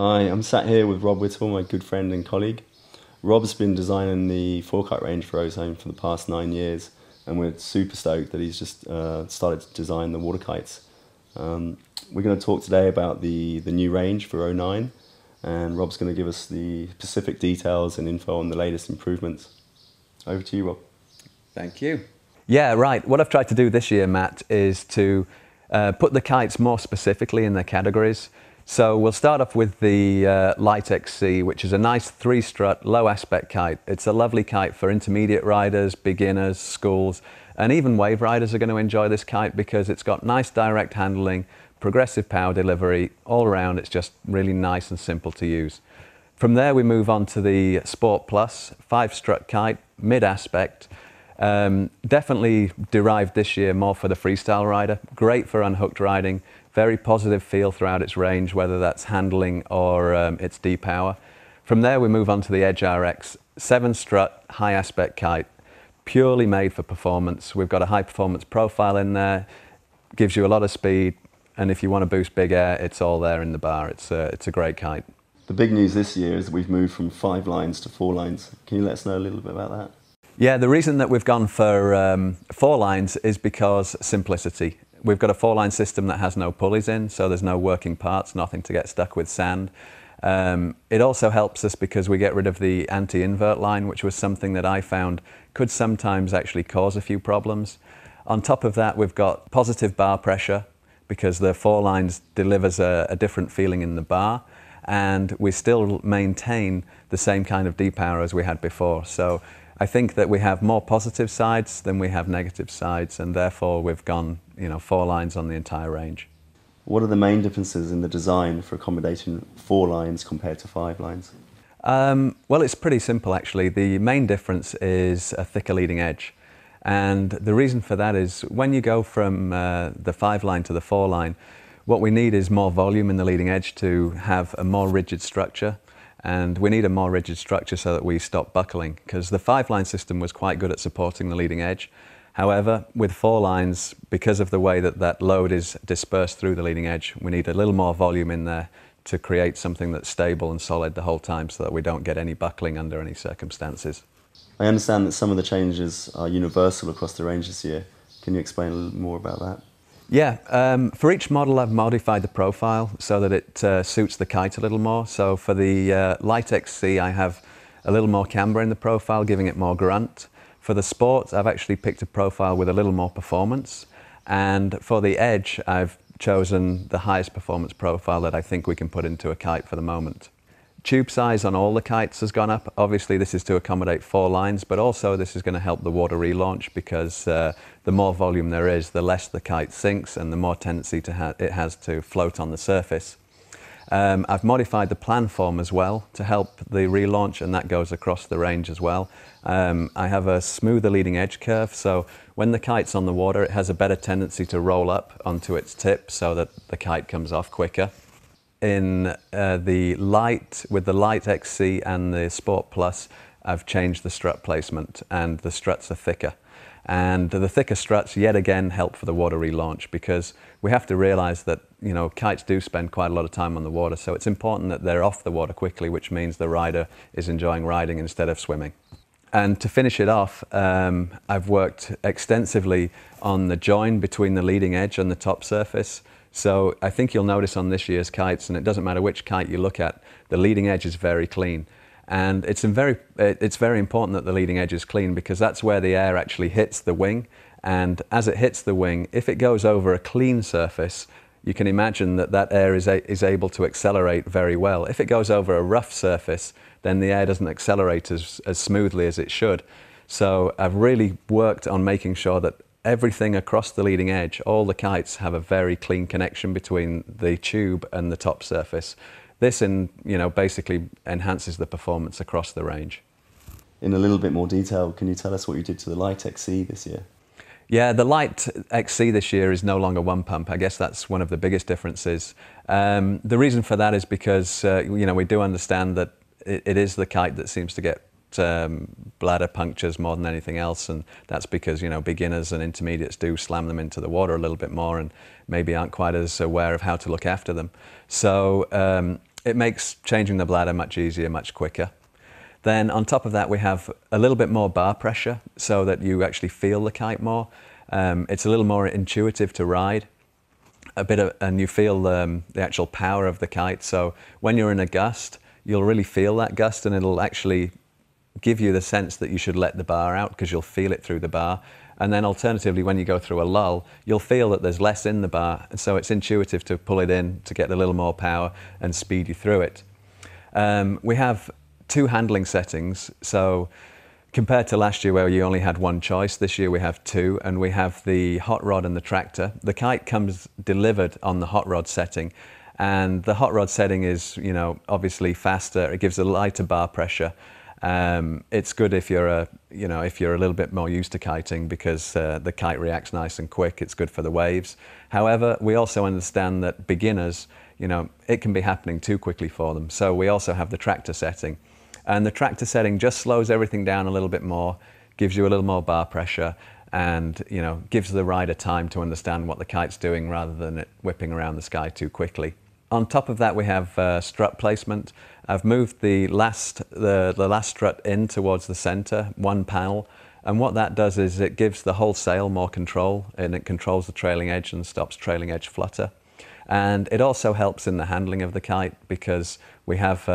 Hi, I'm sat here with Rob Whittle, my good friend and colleague. Rob's been designing the four-kite range for Ozone for the past 9 years, and we're super stoked that he's just started to design the water kites. We're going to talk today about the new range for '09, and Rob's going to give us the specific details and info on the latest improvements. Over to you, Rob. Thank you. Yeah, right. What I've tried to do this year, Matt, is to put the kites more specifically in their categories. So we'll start off with the Light XC, which is a nice 3-strut, low-aspect kite. It's a lovely kite for intermediate riders, beginners, schools, and even wave riders are going to enjoy this kite because it's got nice direct handling, progressive power delivery. All around, it's just really nice and simple to use. From there, we move on to the Sport Plus, 5-strut kite, mid-aspect. Definitely derived this year more for the freestyle rider. Great for unhooked riding. Very positive feel throughout its range, whether that's handling or its D-power. From there, we move on to the Edge RX, 7-strut, high-aspect kite, purely made for performance. We've got a high-performance profile in there, gives you a lot of speed, and if you want to boost big air, it's all there in the bar. It's a great kite. The big news this year is that we've moved from 5 lines to 4 lines. Can you let us know a little bit about that? Yeah, the reason that we've gone for 4 lines is because simplicity. We've got a 4-line system that has no pulleys in, so there's no working parts, nothing to get stuck with sand. It also helps us because we get rid of the anti-invert line, which was something that I found could sometimes actually cause a few problems. On top of that, we've got positive bar pressure because the 4 lines delivers a different feeling in the bar, and we still maintain the same kind of D-power as we had before. So I think that we have more positive sides than we have negative sides, and therefore we've gone 4 lines on the entire range. What are the main differences in the design for accommodating 4 lines compared to 5 lines? Well, it's pretty simple actually. The main difference is a thicker leading edge. And the reason for that is when you go from the 5 line to the 4 line, what we need is more volume in the leading edge to have a more rigid structure. And we need a more rigid structure so that we stop buckling, because the 5-line system was quite good at supporting the leading edge. However, with 4 lines, because of the way that that load is dispersed through the leading edge, we need a little more volume in there to create something that's stable and solid the whole time so that we don't get any buckling under any circumstances. I understand that some of the changes are universal across the range this year. Can you explain a little more about that? Yeah, for each model I've modified the profile so that it suits the kite a little more. So for the Light XC I have a little more camber in the profile, giving it more grunt. For the Sport I've actually picked a profile with a little more performance. And for the Edge I've chosen the highest performance profile that I think we can put into a kite for the moment. Tube size on all the kites has gone up. Obviously this is to accommodate 4 lines, but also this is going to help the water relaunch because the more volume there is, the less the kite sinks and the more tendency it has to float on the surface. I've modified the plan form as well to help the relaunch, and that goes across the range as well. I have a smoother leading edge curve, so when the kite's on the water it has a better tendency to roll up onto its tip so that the kite comes off quicker. In the Light, with the Light XC and the Sport Plus, I've changed the strut placement and the struts are thicker. And the thicker struts yet again help for the water relaunch because we have to realize that kites do spend quite a lot of time on the water, so it's important that they're off the water quickly, which means the rider is enjoying riding instead of swimming. And to finish it off, I've worked extensively on the join between the leading edge and the top surface. So I think you'll notice on this year's kites, and it doesn't matter which kite you look at, the leading edge is very clean. And it's very important that the leading edge is clean because that's where the air actually hits the wing. And as it hits the wing, if it goes over a clean surface, you can imagine that that air is able to accelerate very well. If it goes over a rough surface, then the air doesn't accelerate as smoothly as it should. So I've really worked on making sure that everything across the leading edge, all the kites have a very clean connection between the tube and the top surface. This basically enhances the performance across the range. In a little bit more detail, can you tell us what you did to the Light XC this year? Yeah, the Light XC this year is no longer 1 pump. I guess that's one of the biggest differences. The reason for that is because we do understand that it is the kite that seems to get bladder punctures more than anything else, and that's because beginners and intermediates do slam them into the water a little bit more and maybe aren't quite as aware of how to look after them. So it makes changing the bladder much easier, much quicker. Then on top of that, we have a little bit more bar pressure so that you actually feel the kite more. It's a little more intuitive to ride, and you feel the actual power of the kite. So when you're in a gust, you'll really feel that gust, and it'll actually give you the sense that you should let the bar out because you'll feel it through the bar. And then alternatively, when you go through a lull, you'll feel that there's less in the bar, and so it's intuitive to pull it in to get a little more power and speed you through it. We have 2 handling settings, so compared to last year where you only had 1 choice, this year we have 2, and we have the hot rod and the tractor. The kite comes delivered on the hot rod setting, and the hot rod setting is, you know, obviously faster. It gives a lighter bar pressure. It's good if you're a little bit more used to kiting because the kite reacts nice and quick. It's good for the waves. However, we also understand that beginners, you know, it can be happening too quickly for them. So we also have the tractor setting. And the tractor setting just slows everything down a little bit more, gives you a little more bar pressure, and, you know, gives the rider time to understand what the kite's doing rather than it whipping around the sky too quickly. On top of that, we have strut placement. I've moved the last strut in towards the center, 1 panel, and what that does is it gives the whole sail more control, and it controls the trailing edge and stops trailing edge flutter. And it also helps in the handling of the kite because we have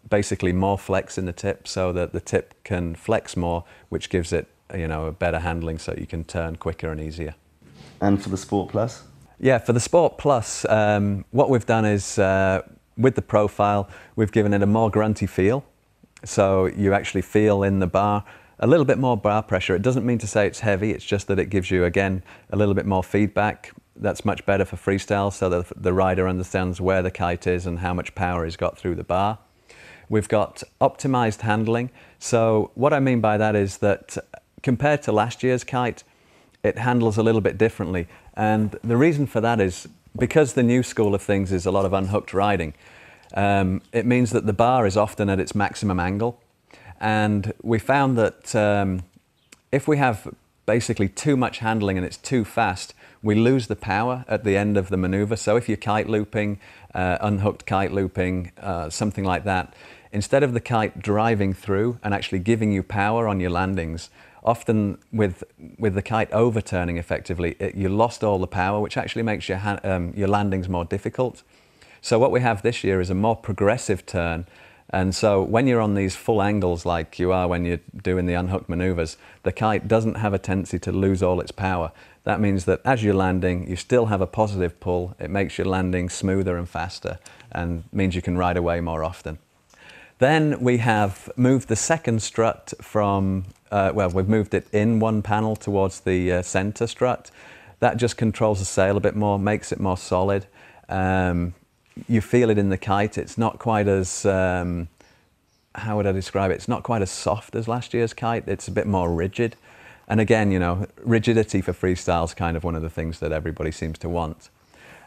basically more flex in the tip so that the tip can flex more, which gives it, you know, a better handling so you can turn quicker and easier. And for the Sport Plus? Yeah, for the Sport Plus, what we've done is, with the profile, we've given it a more grunty feel. So you actually feel in the bar a little bit more bar pressure. It doesn't mean to say it's heavy, it's just that it gives you, again, a little bit more feedback. That's much better for freestyle so that the rider understands where the kite is and how much power he's got through the bar. We've got optimized handling. So what I mean by that is that compared to last year's kite, it handles a little bit differently. And the reason for that is because the new school of things is a lot of unhooked riding. It means that the bar is often at its maximum angle. And we found that if we have basically too much handling and it's too fast, we lose the power at the end of the maneuver. So if you're kite looping, unhooked kite looping, something like that, instead of the kite driving through and actually giving you power on your landings, often with the kite overturning effectively, you lost all the power, which actually makes your landings more difficult. So what we have this year is a more progressive turn. And so when you're on these full angles like you are when you're doing the unhooked maneuvers, the kite doesn't have a tendency to lose all its power. That means that as you're landing, you still have a positive pull. It makes your landing smoother and faster and means you can ride away more often. Then we have moved the second strut from, we've moved it in 1 panel towards the center strut. That just controls the sail a bit more, makes it more solid. You feel it in the kite. It's not quite as, how would I describe it? It's not quite as soft as last year's kite. It's a bit more rigid. And again, you know, rigidity for freestyle is kind of one of the things that everybody seems to want.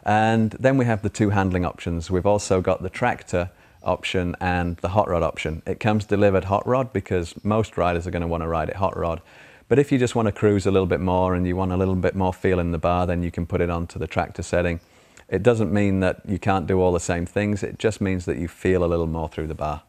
And then we have the 2 handling options. We've also got the tractor option and the hot rod option. It comes delivered hot rod because most riders are going to want to ride it hot rod. But if you just want to cruise a little bit more and you want a little bit more feel in the bar, then you can put it onto the tractor setting. It doesn't mean that you can't do all the same things. It just means that you feel a little more through the bar.